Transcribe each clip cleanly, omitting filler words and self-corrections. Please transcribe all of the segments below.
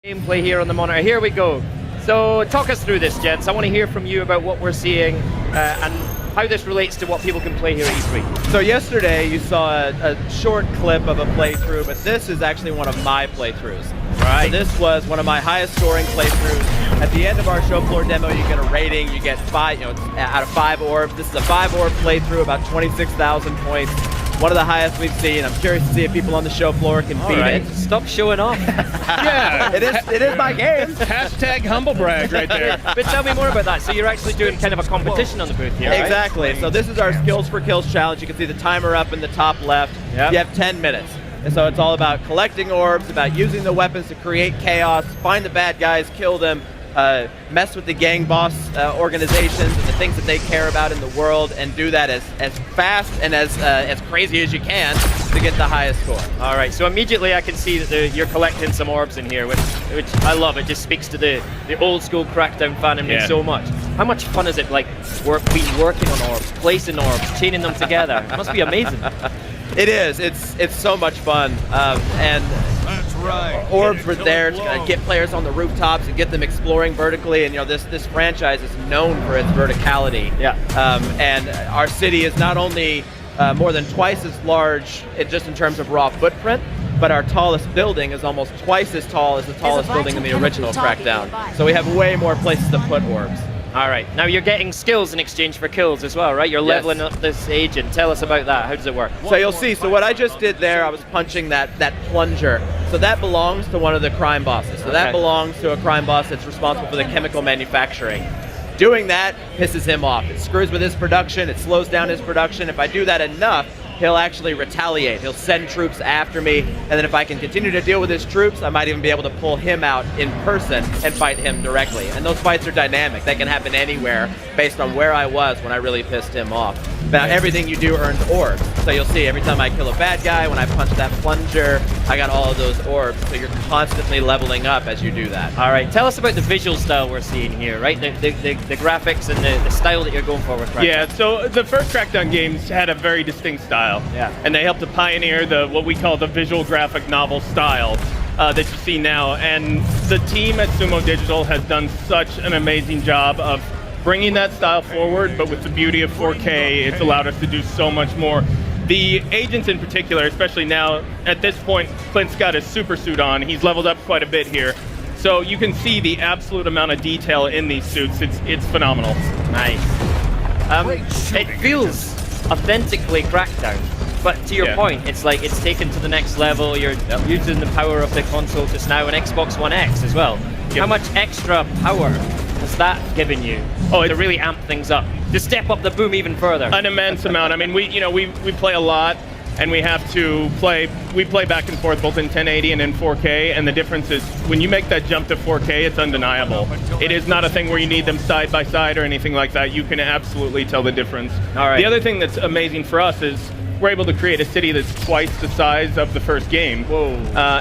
Gameplay here on the monitor. Here we go. So talk us through this, gents. I want to hear from you about what we're seeing and how this relates to what people can play here at E3. So yesterday you saw a short clip of a playthrough, but this is actually one of my playthroughs. Right. So this was one of my highest scoring playthroughs. At the end of our show floor demo, you get a rating. You get it's out of 5 orbs. This is a 5-orb playthrough, about 26,000 points. One of the highest we've seen. I'm curious to see if people on the show floor can beat it. Stop showing off. Yeah, it is my game. Hashtag humble brag right there. But tell me more about that. So you're actually doing kind of a competition on the booth here, right? Exactly. So this is our Skills for Kills challenge. You can see the timer up in the top left. Yep. You have 10 minutes. And so it's all about collecting orbs, about using the weapons to create chaos, find the bad guys, kill them, mess with the gang boss organizations and the things that they care about in the world, and do that as fast and as crazy as you can to get the highest score. All right, so immediately I can see that you're collecting some orbs in here, which I love. It just speaks to the old school Crackdown fan in me so much. How much fun is it, like, working on orbs, placing orbs, chaining them together? It must be amazing. It is. It's so much fun. And That's right. orbs were there to get players on the rooftops and get them exploring vertically. And this franchise is known for its verticality. Yeah. And our city is not only more than twice as large just in terms of raw footprint, but our tallest building is almost twice as tall as the tallest building in the original Crackdown. So we have way more places to put orbs. All right, now you're getting skills in exchange for kills as well, right? You're leveling up this agent. Tell us about that. How does it work? So you'll see, so what I just did there, I was punching that plunger. So that belongs to one of the crime bosses. So that belongs to a crime boss that's responsible for the chemical manufacturing. Doing that pisses him off. It screws with his production, it slows down his production. If I do that enough, he'll actually retaliate. He'll send troops after me, and then if I can continue to deal with his troops, I might even be able to pull him out in person and fight him directly. And those fights are dynamic. They can happen anywhere based on where I was when I really pissed him off. Now, everything you do earns orbs. So you'll see every time I kill a bad guy, when I punch that plunger, I got all of those orbs. So you're constantly leveling up as you do that. All right, tell us about the visual style we're seeing here, right? The graphics and the style that you're going for with Crackdown. Yeah, so the first Crackdown games had a very distinct style. Yeah. And they helped to pioneer what we call the visual graphic novel style that you see now. And the team at Sumo Digital has done such an amazing job of bringing that style forward, but with the beauty of 4K, it's allowed us to do so much more. The agents in particular, especially now, at this point, Clint's got his super suit on. He's leveled up quite a bit here. So you can see the absolute amount of detail in these suits. It's phenomenal. Nice. It feels authentically Crackdown, but to your point, it's like it's taken to the next level. You're using the power of the console just now, and Xbox One X as well. How much extra power has that given you to really amp things up, to step up the boom even further? An immense amount. I mean, we play a lot, and we have to play. We play back and forth both in 1080 and in 4K, and the difference is when you make that jump to 4K, it's undeniable. It is not a thing where you need them side by side or anything like that. You can absolutely tell the difference. All right. The other thing that's amazing for us is we're able to create a city that's twice the size of the first game. Whoa.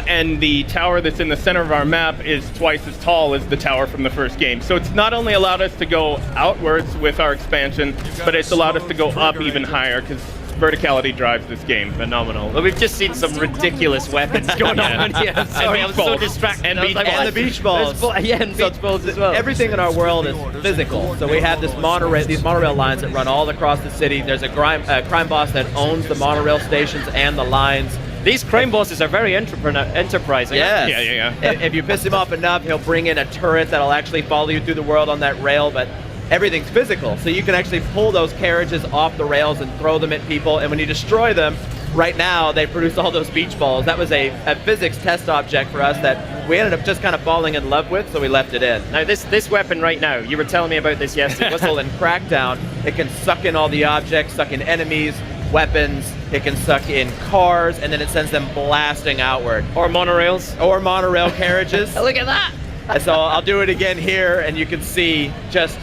And the tower that's in the center of our map is twice as tall as the tower from the first game. So it's not only allowed us to go outwards with our expansion, but it's allowed us to go up even higher, because verticality drives this game. Phenomenal. Well, we've just seen some ridiculous weapons going on here. Sorry, I was so distracted. And the beach balls. And beach balls as well. Everything in our world is physical. So we have these monorail lines that run all across the city. There's a crime boss that owns the monorail stations and the lines. These crime bosses are very enterprising. Yes. Yeah. If you piss him off enough, he'll bring in a turret that'll actually follow you through the world on that rail, but everything's physical. So you can actually pull those carriages off the rails and throw them at people, and when you destroy them, right now they produce all those beach balls. That was a physics test object for us that we ended up just kind of falling in love with, so we left it in. Now this weapon right now, you were telling me about this yesterday. Whistle and Crackdown, it can suck in all the objects, suck in enemies, weapons, it can suck in cars, and then it sends them blasting outward. Or monorails. Or monorail carriages. Look at that! And so I'll do it again here, and you can see just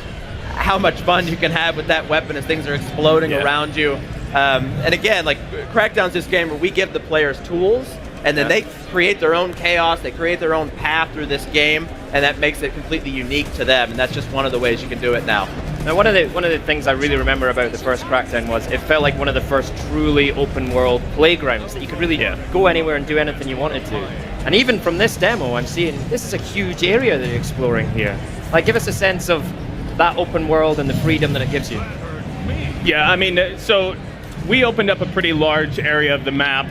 how much fun you can have with that weapon as things are exploding around you. And again, like, Crackdown's this game where we give the players tools, and then they create their own chaos, they create their own path through this game, and that makes it completely unique to them, and that's just one of the ways you can do it now. Now, one of the things I really remember about the first Crackdown was it felt like one of the first truly open world playgrounds that you could really go anywhere and do anything you wanted to. And even from this demo, I'm seeing this is a huge area that you're exploring here. Like, give us a sense of that open world and the freedom that it gives you. Yeah, I mean, so we opened up a pretty large area of the map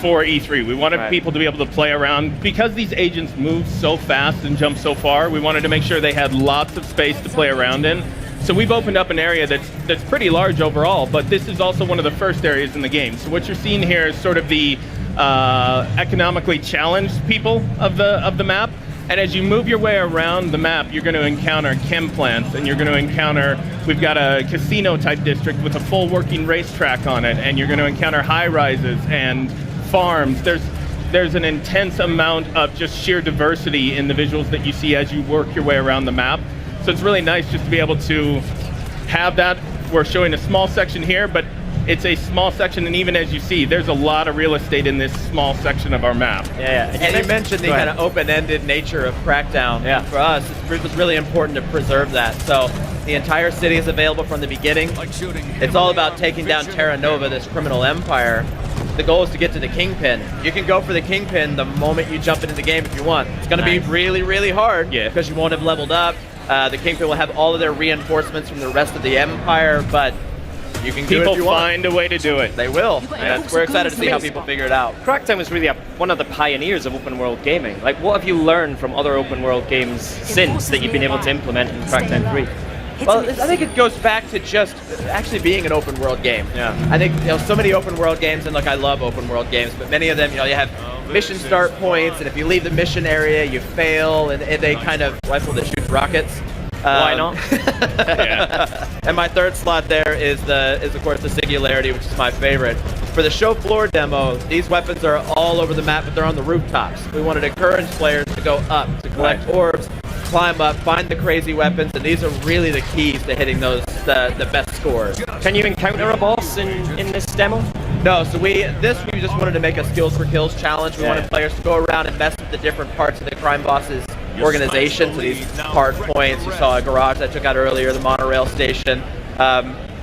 for E3. We wanted people to be able to play around. Because these agents move so fast and jump so far, we wanted to make sure they had lots of space to play around in. So we've opened up an area that's pretty large overall, but this is also one of the first areas in the game. So what you're seeing here is sort of the economically challenged people of the map. And as you move your way around the map, you're going to encounter chem plants, and you're going to encounter, we've got a casino type district with a full working racetrack on it, and you're going to encounter high rises and farms. There's an intense amount of just sheer diversity in the visuals that you see as you work your way around the map. So it's really nice just to be able to have that. We're showing a small section here, but it's a small section, and even as you see, there's a lot of real estate in this small section of our map. Yeah, and you mentioned the kind of open-ended nature of Crackdown. Yeah. For us, it was really important to preserve that. So the entire city is available from the beginning. It's all about taking down Terra Nova, this criminal empire. The goal is to get to the Kingpin. You can go for the Kingpin the moment you jump into the game if you want. It's going to be really, really hard because you won't have leveled up. The Kingpin will have all of their reinforcements from the rest of the empire, but you can do it if you want. People find a way to do it. They will. And we're excited to see how people figure it out. Crackdown was really one of the pioneers of open world gaming. Like, what have you learned from other open world games since that you've been able to implement in Crackdown 3? Well, I think it goes back to just actually being an open world game. Yeah. I think so many open world games, and look, I love open world games, but many of them, you have mission start points, and if you leave the mission area, you fail, and they kind of rifle that shoots rockets. Why not? Yeah. And my third slot there is of course the Singularity, which is my favorite. For the show floor demo, these weapons are all over the map, but they're on the rooftops. We wanted to encourage players to go up, to collect orbs, climb up, find the crazy weapons, and these are really the keys to hitting those the best scores. Can you encounter a boss in this demo? No, so we just wanted to make a skills for kills challenge. We wanted players to go around and mess with the different parts of the crime boss's organization. So these hard points, you saw a garage that I took out earlier, the monorail station.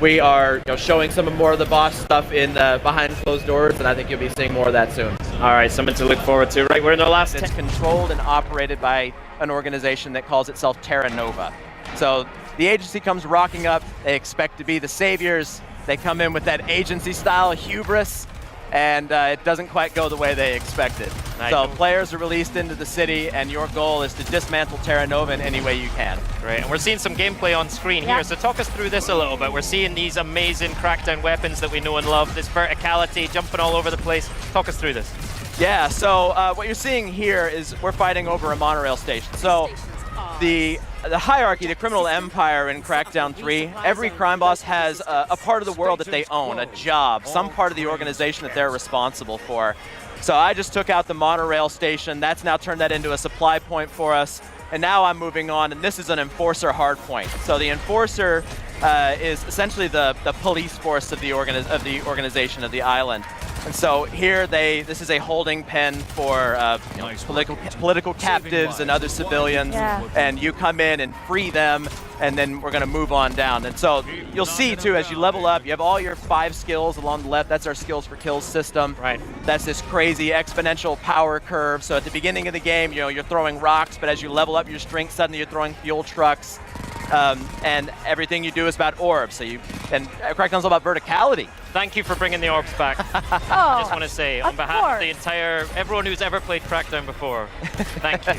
We are showing some more of the boss stuff in behind closed doors, and I think you'll be seeing more of that soon. All right, something to look forward to. Right, we're in the last. It's controlled and operated by an organization that calls itself Terra Nova. So the agency comes rocking up. They expect to be the saviors. They come in with that agency-style hubris, and it doesn't quite go the way they expected. Nice. So players are released into the city, and your goal is to dismantle Terra Nova in any way you can. Great, and we're seeing some gameplay on screen here, so talk us through this a little bit. We're seeing these amazing Crackdown weapons that we know and love, this verticality, jumping all over the place. Talk us through this. Yeah, so what you're seeing here is we're fighting over a monorail station. So the hierarchy, the criminal empire in Crackdown 3, every crime boss has a part of the world that they own, a job, some part of the organization that they're responsible for. So I just took out the monorail station. That's now turned that into a supply point for us. And now I'm moving on, and this is an enforcer hardpoint. So the enforcer is essentially the police force of the organization of the island. And so here this is a holding pen for political captives and other civilians, and you come in and free them, and then we're going to move on down. And so you'll see too, as you level up, you have all your 5 skills along the left. That's our skills for kills system. Right. That's this crazy exponential power curve. So at the beginning of the game, you're throwing rocks, but as you level up your strength, suddenly you're throwing fuel trucks. And everything you do is about orbs. So and Crackdown's all about verticality. Thank you for bringing the orbs back. I just want to say, on behalf of the everyone who's ever played Crackdown before, thank you.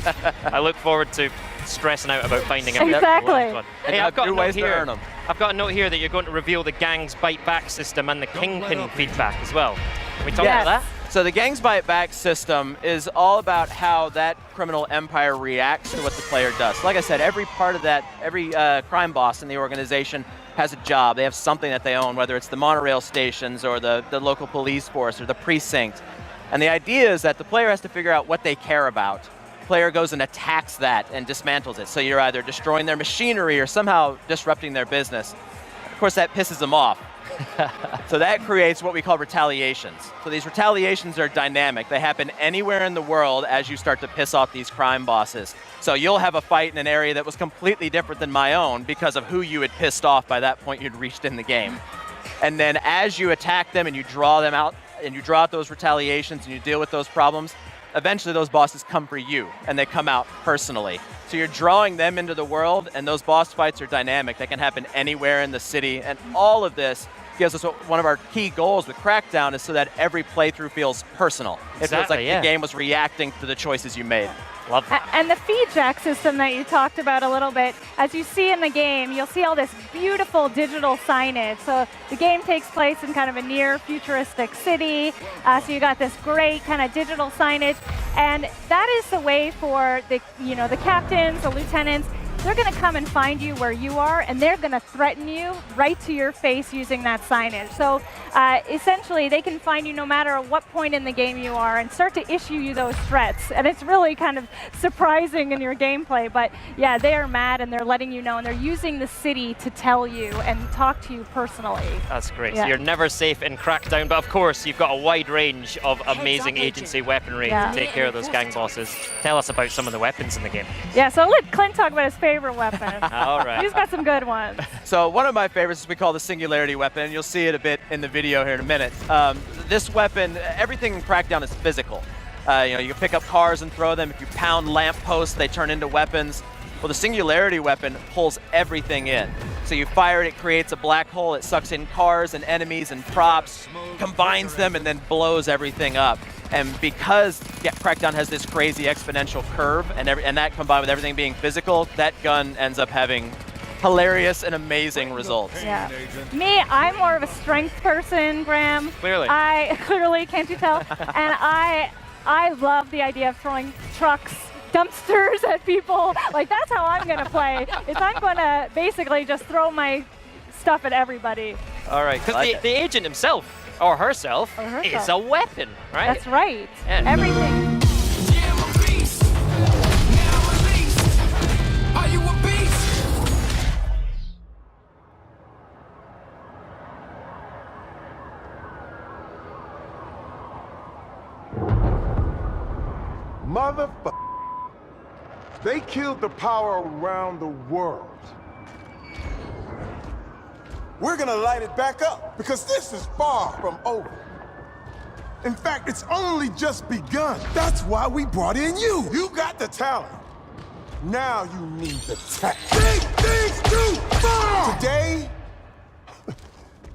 I look forward to stressing out about finding out. Exactly. Hey, I've got a note here. earn them. I've got a note here that you're going to reveal the gang's bite back system and the Kingpin feedback as well. Can we talk about that? So the Gang's Bite Back system is all about how that criminal empire reacts to what the player does. Like I said, every part of that, every crime boss in the organization has a job. They have something that they own, whether it's the monorail stations or the local police force or the precinct. And the idea is that the player has to figure out what they care about. The player goes and attacks that and dismantles it. So you're either destroying their machinery or somehow disrupting their business. Of course, that pisses them off. So that creates what we call retaliations. So these retaliations are dynamic. They happen anywhere in the world as you start to piss off these crime bosses. So you'll have a fight in an area that was completely different than my own because of who you had pissed off by that point you'd reached in the game. And then as you attack them and you draw them out, and you draw out those retaliations and you deal with those problems, eventually those bosses come for you, and they come out personally. So you're drawing them into the world, and those boss fights are dynamic. They can happen anywhere in the city, and all of this gives us one of our key goals with Crackdown is so that every playthrough feels personal. It feels like the game was reacting to the choices you made. Love that. And the feedback system that you talked about a little bit, as you see in the game, you'll see all this beautiful digital signage. So the game takes place in kind of a near futuristic city. So you got this great kind of digital signage. And that is the way for the captains, the lieutenants. They're going to come and find you where you are, and they're going to threaten you right to your face using that signage. So essentially, they can find you no matter what point in the game you are and start to issue you those threats. And it's really kind of surprising in your gameplay. But yeah, they are mad, and they're letting you know, and they're using the city to tell you and talk to you personally. That's great. Yeah. So you're never safe in Crackdown, but of course, you've got a wide range of amazing agency weaponry to take care of those gang bosses. Tell us about some of the weapons in the game. Yeah, so let Clint talk about his favorite weapon. All right. He's got some good ones. So one of my favorites is we call the Singularity weapon, and you'll see it a bit in the video here in a minute. This weapon, everything in Crackdown is physical. You can pick up cars and throw them. If you pound lampposts, they turn into weapons. Well, the Singularity weapon pulls everything in. So you fire it, it creates a black hole, it sucks in cars and enemies and props, combines them, and then blows everything up. And because Crackdown has this crazy exponential curve, and that combined with everything being physical, that gun ends up having hilarious and amazing results. Yeah. Me, I'm more of a strength person, Graham. Clearly. Clearly, can't you tell? And I love the idea of throwing trucks, dumpsters at people. Like, that's how I'm going to play, is I'm going to basically just throw my stuff at everybody. All right. Because the agent himself, or herself, is a weapon, right? That's right. Yeah. Everything. Motherfucker. They killed the power around the world. We're gonna light it back up because this is far from over. In fact, it's only just begun. That's why we brought in you. You got the talent. Now you need the tech. Big things too far! Today,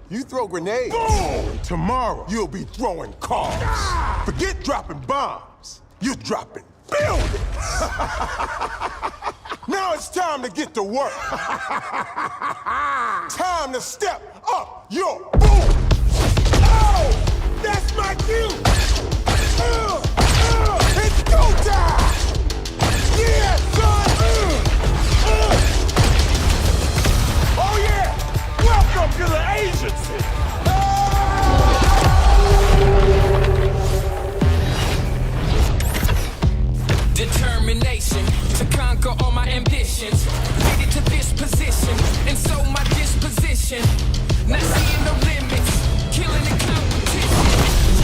you throw grenades. Boom! Tomorrow, you'll be throwing cars. Forget dropping bombs. You're dropping buildings. Now it's time to get to work. Time to step up your boom. Oh, that's my cue. It's go time. Yeah, son. Oh yeah. Welcome to the agency. Determination to conquer all my ambitions. Made it to this position, and so my disposition. Not seeing no limits, killing the competition.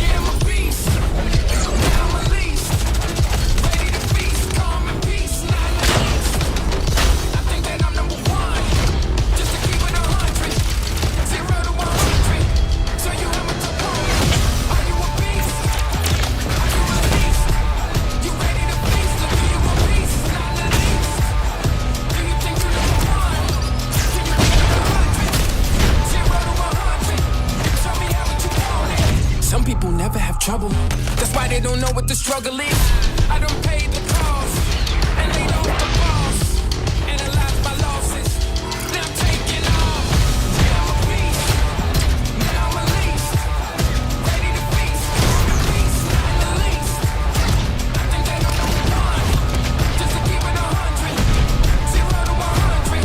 Yeah, I'm a beast. Now I'm released. Ready to feast, calm and peace, not least. I think that I'm number one, just to keep it 100. 0 to 100. So you have a opponent. Are you a beast? Are you released? You ready to feast, or do you a beast, not the least? Do you think you're number one? Can you keep it 100? 0 to 100. Show me how you want it. Some people never have trouble. That's why they don't know what the struggle is. I don't pay the cost, and they know the boss. Analyze my losses. Now I'm taking off. Yeah, I'm a beast. Now I'm released. Ready to feast. Beast, not the least. I think they know number one. Just to keep it 100. 0 to 100.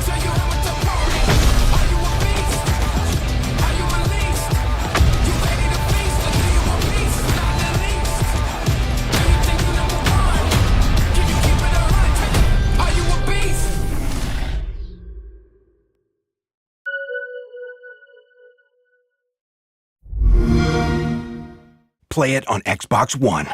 Show you how it's opponent. Are you a beast? Are you released? You ready to feast, or do you a beast, not the least? Do you think you're number one? Can you keep it 100? Are you a beast? Play it on Xbox One.